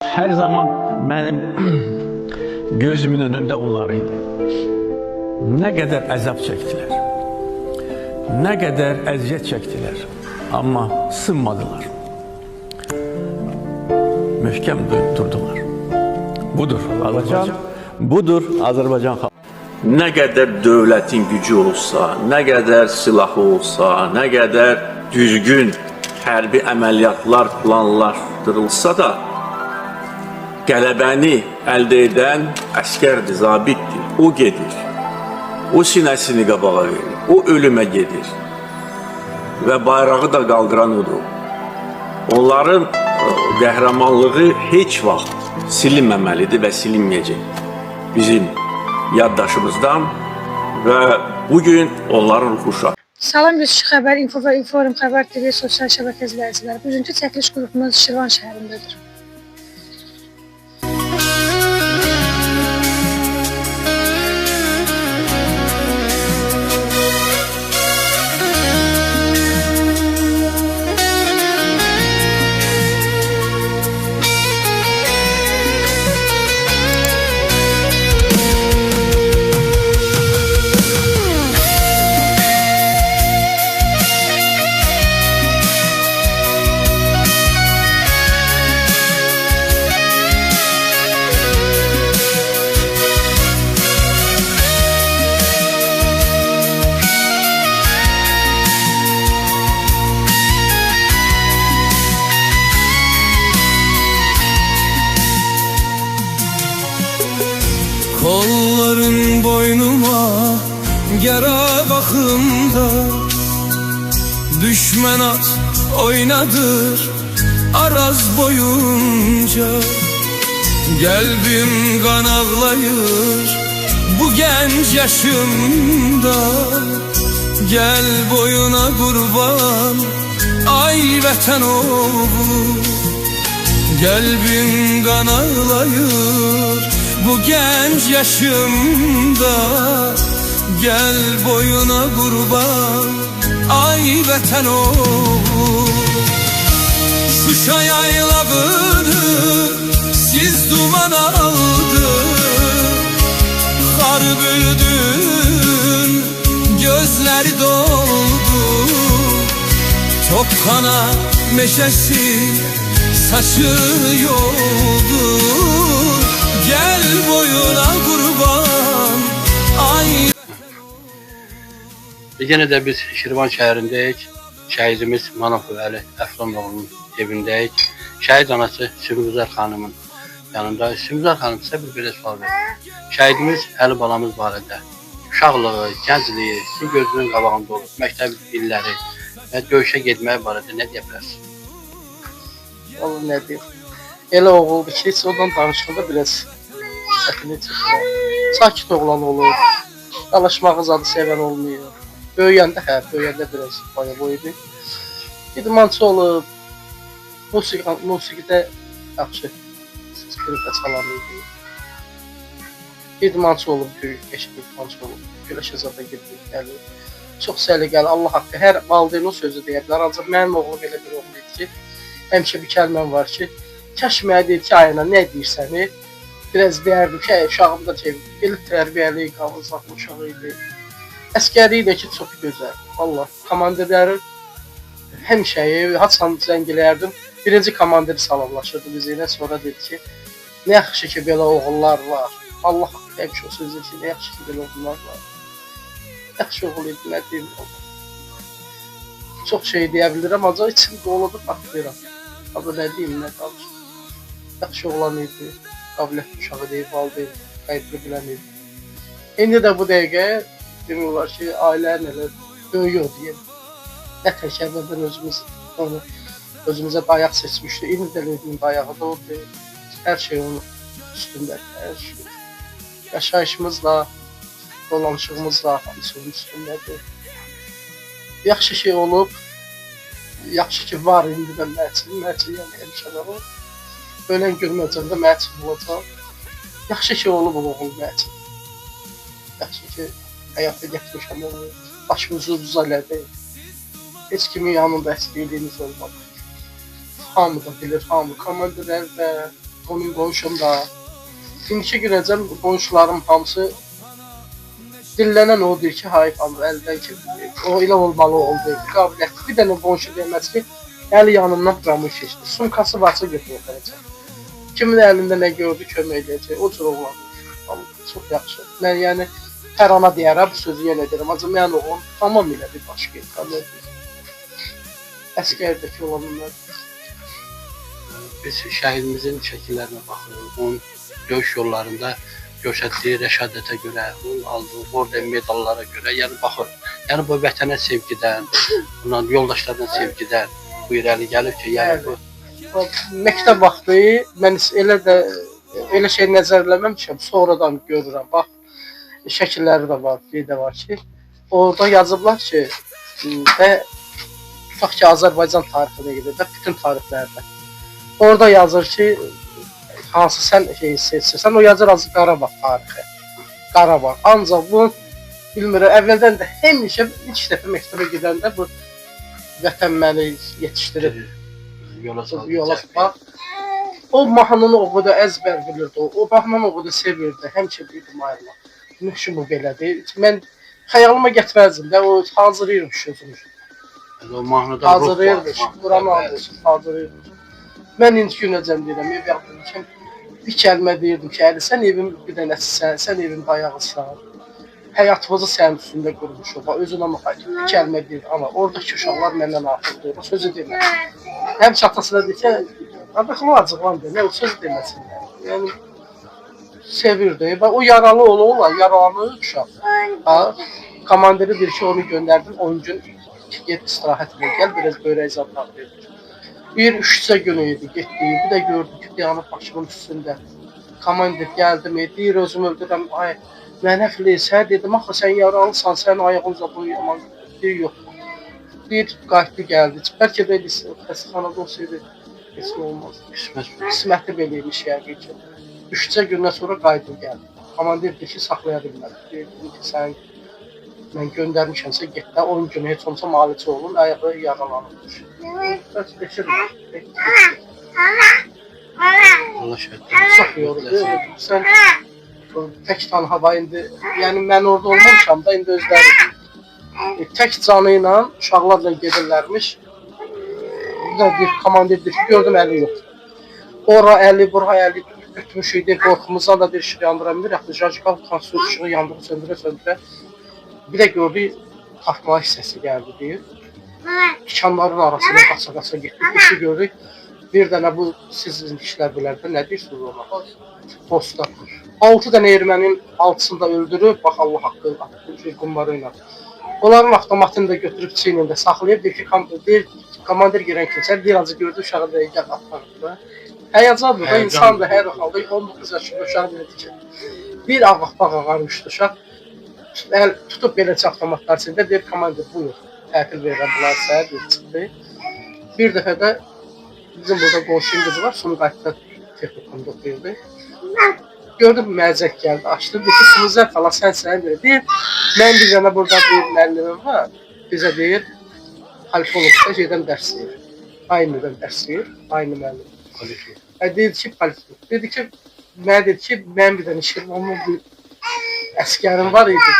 Her zaman benim gözümün önünde onlar idi. Ne kadar əzab çəkdilər, ne kadar əziyyət çəkdilər, amma sınmadılar. Möhkəm durdular. Budur Azərbaycan, budur Azərbaycan xalqı. Ne kadar devletin gücü olsa, ne kadar silahı olsa, ne kadar düzgün hərbi əməliyyatlar planlaşdırılsa da, qələbəni əldə edən əskərdir, zabitdir. O gedir. O sinəsini qabağa verir. O ölümə gedir. Və bayrağı da qaldıran odur. Onların qəhrəmanlığı heç vaxt silinməməlidir və silinməyəcək. Bizim yaddaşımızdan və bugün onların ruhu şad. Salam Yusuf Xəbər, Info və Inforum Xəbər TV sosial şəbəkə izləyiciləri. Bugünkü çəkiliş qrupumuz Şirvan şəhərindədir. Kolların boynuma yara bakımda, düşman at oynadır araz boyunca. Kalbim kan ağlayır bu genç yaşımda. Gel boyuna kurban ay vətən oğlu. Kalbim kan ağlayır bu genç yaşımda. Gel boyuna kurban ay vətən oğlu. Şuşa yaylağını siz duman aldı, kar bürüdün gözleri doldu. Topkana meşesi saçıyordu. Gel boyuna kurban ay. Yenə də biz Şirvan şəhərindəyik. Şəhidimiz Manafov Əli Əfrandoğlu'nun evindəyik. Şəhid anası Sümbüzər xanımın yanında. Sümbüzər xanım sizə bir belə sual verir. Şəhidimiz Əli balamız barədə uşaqlığı, gəncliyi sizin gözünün qabağında olub, məktəb illəri və döyüşə getməyi barədə nə deyə bilərsiniz? Vallahi nə deyim. Elə oğuldu ki, heç ondan danışanda biraz çətinlik çəkir. Sakit oğlan olur, dalaşmağı zadı sevən olmuyor. Böyüyəndə biraz boyu-boyudur. İdmançı olub, musiqidə yaxşı skripka çalan idi. İdmançı olub, böyük idmançı olub, güləşə zada gedib, gəlir. Çox səliqəli, Allah haqqı, hər valideyn o sözü deyə bilər. Ancaq mənim oğlum belə bir oğul idi ki, həmişə bir kəlməm var ki, kəş mənə deyir ki, ayına nə deyirsəni, biraz deyərdim ki, uşağım da belə tərbiyəli, qavuzaqlı uşağı idi. Əskəri ilə ki, çox gözəl. Vallahi, komandirləri həmişə, haçan zəng eləyərdim. Birinci komandiri salamlaşırdı bizimlə, sonra dedi ki, nə yaxşı ki, belə oğullar var. Allah haqqı, həmişə o sözü ki, nə yaxşı ki, belə oğullar var. Yaxşı oğul idi, nə deyim, çox şey deyə bilirəm, ancaq içim doludur, baxdıram. Abi nə deyim, nə danışım. Yaxşı oğlan idi, qabiliyyətli uşağı deyib, valideyn, qayıtlı bilən idi. İndi də bu dəqiqə demək olar ki, ailənin elə böyüyor deyim. Nə təkəvvəldən özümüzə dayaq seçmişdi. İndi də dediğim dayağı da oldu. Hər şey onun üstündədir, hər şey. Yaşayışımızla, dolanışığımızla hamısı onun üstündədir. Yaxşı şey olub, yaxşı ki var indi də məçil yəni həmişə də var. Ölən görməcəndə məçil olacaq. Yaxşı ki olub oğul məçil. Yaxşı ki həyata gətirmişəm onu, başımızı düzələdi. Heç kimin yanında əsirliyimiz olmadı. Hamı da bilir, hamı komandirlər və onun qonşum da. İndiki günəcən qonşularım hamısı dillənən o deyir ki, hayır, əldən ki, o elə olmalı oldu, qabiliyyətli. Bir dənə qonşu deməz ki, əli yanından tramvay keçdi. Sumkası varsa götürür gələcək. Kimin əlində nə gördü, kömək edəcək. O cür oğlan. Çox yaxşı. Mən yəni hər ana deyərəm, bu sözü yenə deyirəm. Acı mən oğlum tamamilə bir başqa insanlar. Əskərdəki olanlar. Biz şəhidimizin şəkillərinə baxırıq. Onun döyüş yollarında göstərdiyi rəşadətə görə, onun aldığı orden medallara görə, yəni baxır. Yəni bu vətənə sevgidən, bundan yoldaşlarına sevgidən bu irəli gəlib ki, yəni bu Məktəb vaxtı mən elə şey nəzərləməmişəm, sonradan görürəm. Bax, şəkilləri də var, bir də var ki, orada yazıblar ki, və tutaq ki, Azərbaycan tarixinə gedir də, bütün tarixlərdə. Orada yazır ki, hansı sən seçirsən, o yazır azı Qarabağ tarixi. Qarabağ. Ancaq bu, bilmirəm, əvvəldən də həmişə ilk dəfə məktəbə gedəndə bu vətən məni yetişdirib. Yola bax. O mahnını o qədər əzbər bilirdi, o mahnını o qədər sevirdi, həmişə bildim ayırma. Nəşi bu belədir. Mən xəyalıma gətirəzdim də, o hazırlayırım sözünü. o mahnıda Hazırlayırdı, Quranı almışım, hazırlayırdım. Mən indi günəcəm deyirəm, ev yapmışım. Bir kəlmə deyirdim ki, əli sən evin bir dənəsən, sən evin dayağısan. Həyatımızı sənin üstündə qurmuşuq, özünə müxayic. Bir kəlmə deyirdim, amma oradakı uşaqlar məndən artıqdır, sözü demək. Həm çatasına deyir ki, adaxıma acıqlandı, nə o söz deməsinlər. Yəni, sevirdi. O yaralı ola, yaralı uşaq. Komandiri deyir ki, onu göndərdim, 10 gün get istirahət edə, gəl, biraz börək zadlar verir. Bir üçcə günü idi, getdi, bir də gördü ki, dayanıb başımın üstündə. Komandir gəldim, deyir, özümü öldürəm, ay, mənə filiz, hə, dedim, axı, sən yaralısan, sən ayağın uzadın, yaman, deyir, yox. Deyir, qayıtdı, gəldi, bəlkə belə xəstəxanada olsaydı, heç nə olmaz. Qisməti belə imiş, yəqin ki. Üçcə gündən sonra qayıtdı, gəldi. Komandir deyir ki, saxlaya bilmədi, deyir ki, sən mən göndərmişəmsə, get də 10 gün heç olmasa müalicə olun, ayağı yaralanırmış. Bəs beşir. Allah şəhid. Çox yoruldu. Sən tək tanhava indi, yəni mən orada olmamışam da, indi özləri tək canı ilə uşaqlarla gedirlərmiş. Bir də bir komandir deyir ki, gördüm əli yoxdur. Ora əli, bura əli götürmüş idi, qorxumuzdan da bir işıq yandıra bilmirək. Jajikal transfer işığı yandırır, söndürə. Bir də gördü, partlayış səsi gəldi deyir. Tikanların arasında qaça-qaça getdik, işi gördük. Bir dənə bu, sizin kişilər bilərdə, nə deyirsiniz ona? Posta. 6 dənə ermənin altısında öldürüb, bax Allah haqqı, qumları ilə. Onların avtomatını da götürüb çiynində saxlayıb, deyir ki, komandir girən kimsə, bir azı gördü, uşağı da gəl atlanıb. Həyəcandır da, insan da hər halda 19 yaşında uşaq deyildi ki, bir ağaq-bağ ağarmışdı uşaq. Tutub belə avtomatlar içində, deyir, komandir, buyur, tətil verirəm, bunlar səhər, deyir, çıxdı. Bir dəfə də bizim burada qonşuyum qızı var, Sumqayıtda texnikumda oxuyurdu. Gördüm, məzək gəldi, açdı, deyir ki, Sumuzər falan sən deyir, mən bir dənə burada bir müəllimim var, bizə deyir, politologda şeydən dərs deyir, aynıdan dərs deyir, aynı müəllim. Deyir ki, politolog, dedi ki, mən bir dənə işim, onun bir əskərim var idi.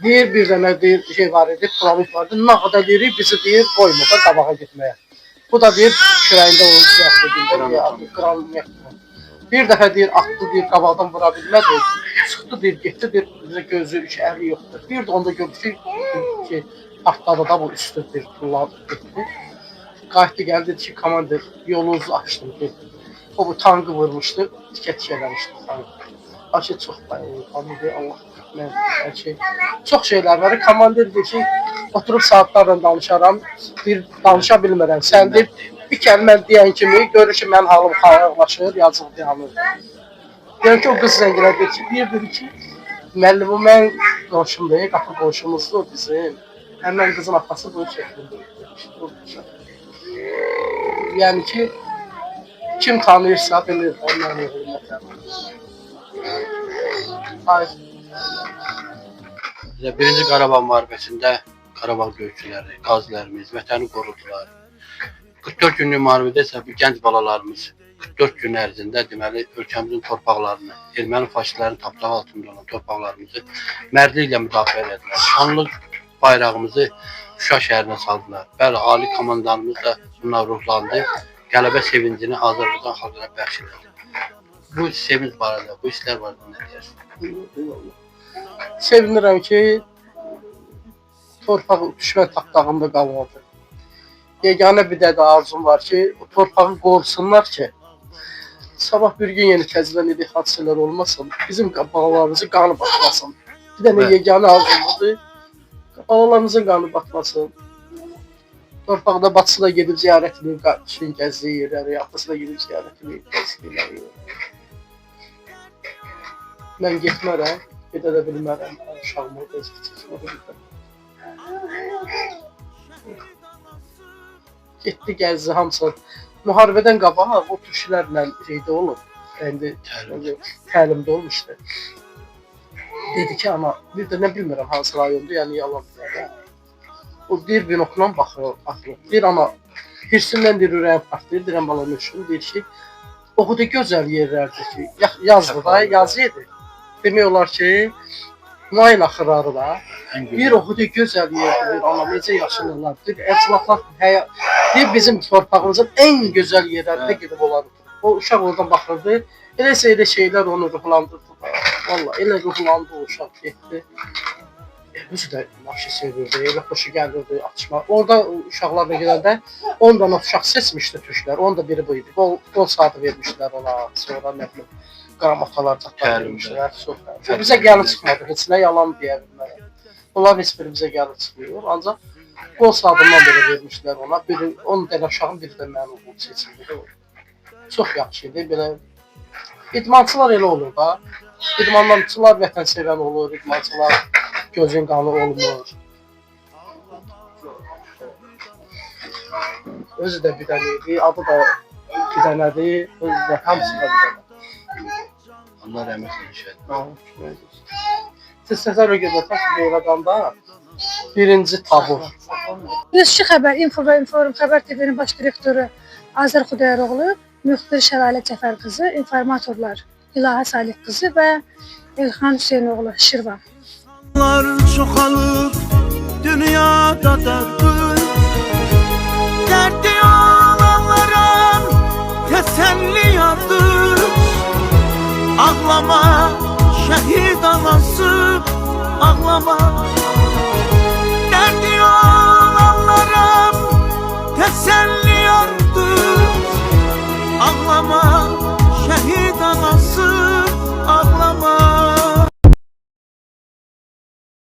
Deyir, bir dənə şey var idi, pramit vardı, nağda deyirik, bizi deyir, qoymur da qabağa getməyə. Bu da deyir, kürəyində onun siyahlı bir dəfə deyir, atdı, deyir, qabaqdan vura bilmədi, çıxdı, deyir, getdi, deyir, bizə gözü, əli yoxdur. Bir də onda gördü ki, partladı da bu üstü, deyir, tulladı, getdi. Qayıtdı, gəldi, dedi ki, komandir, yolunuzu açdım, deyir. O bu tankı vurmuşdu, tikə-tikə eləmişdi tankı. Hər şey çox komandir, Allah hər şey. Çox şeylər var. Komandir deyir ki, oturub saatlarla danışaram, danışa bilmirəm. Sən deyir, bir kəlmə deyən kimi görür ki, mənim halım xarablaşır, yazıq dayanır. Deyir ki, o qız zəngilə deyir ki, müəllim, o mən qonşumdur, qapı qonşumuzdur bizim. Həmən qızın atası bu şəklində. Yəni ki, kim tanıyırsa bilir, onların hörmətlər. Birinci Qarabağ müharibəsində Qarabağ döyüşçüləri, qazilərimiz vətəni qorudular. 44 günlük müharibədə isə bu gənc balalarımız 44 gün ərzində deməli ölkəmizin torpaqlarını, erməni faşistlərin tapdağı altında olan torpaqlarımızı mərdliklə müdafiə etdilər. Şanlı bayrağımızı Şuşa şəhərinə saldılar. Bəli, ali komandanımız da bununla ruhlandı. Qələbə sevincini Azərbaycan xalqına bəxş etdi. Bu sevinç barədə, bu hisslər barədə nə deyərsiniz? Sevinirəm ki, torpaq düşmən tapdağında qalmadı. Yeganə bir də arzum var ki, o torpağı qorusunlar ki, sabah bir gün yeni təzələn edik hadisələr olmasın, bizim balalarımızın qanı batmasın. Bir dənə yeganə arzumdur, balalarımızın qanı batmasın. Torpaqda batısı da gedib ziyarət edib, qarşın gəzdiyi yerləri, yaxlısı da gedib ziyarət edib, gəzdiyi yerləri. Mən getmərəm, gedə də bilmərəm, uşağımı da getdi, gəzdi hamısı. Müharibədən qabaq o kişilərlə şeydə olub, indi təlimdə olmuşdu. Dedi ki, ana, bir də nə bilmirəm hansı rayonda, yəni yalan deyir. O deyir, binokla baxır, deyir, ana, hirsindən deyir, ürəyim partlayır, deyirəm balam üçün, deyir ki, o da gözəl yerlərdir ki, yazdı da, yazı edir. Demək olar ki, mayın axırları da, bir o da gözəl yerdir, ana, necə yaşınırlar, deyir, əclaflar, deyir, bizim torpağımızın ən gözəl yerlərində gedib olardı. O uşaq oradan baxırdı, elə şeylər onu ruhlandırdı. Valla, elə ruhlandı o uşaq, getdi. Özü də vahşi sevirdi, elə xoşu gəlirdi, açmaq. Orada uşaqlarla gedəndə 10 dənə uşaq seçmişdi türklər, onun da biri bu idi. Qol saatı vermişdilər ona, sonra nə bilim, qramatalar çatlar vermişdilər. Bizə gəlib çıxmadı, heç nə yalan deyə bilmərəm. Onlar heç biri bizə gəlib çıxmıyor, ancaq qol saatından belə vermişdilər ona. 10 dənə uşağın biri də mənim oğlum seçildi. Çox yaxşı idi, belə. İdmançılar elə olur da. İdmançılar vətən sevən olur, idmançılar gözün qanı olmur. Özü də bir dənədir, adı da bir dənədir, özü də hamısı da bir dənədir. Allah rəhmət eylesin. Siz Səsər Ögədə Beyləqanda birinci tabur. Özçü xəbər, info və inform xəbər TV-nin baş direktoru Azər Xudayaroğlu, müxbir Şəlalə Cəfər qızı, informatorlar İlahə Salih qızı və Elxan Hüseynoğlu Şirvan. Çoxalıb dünyada dərdir, dərdi olanlara təsəlli yardır. Ağlama şəhid anası, ağlama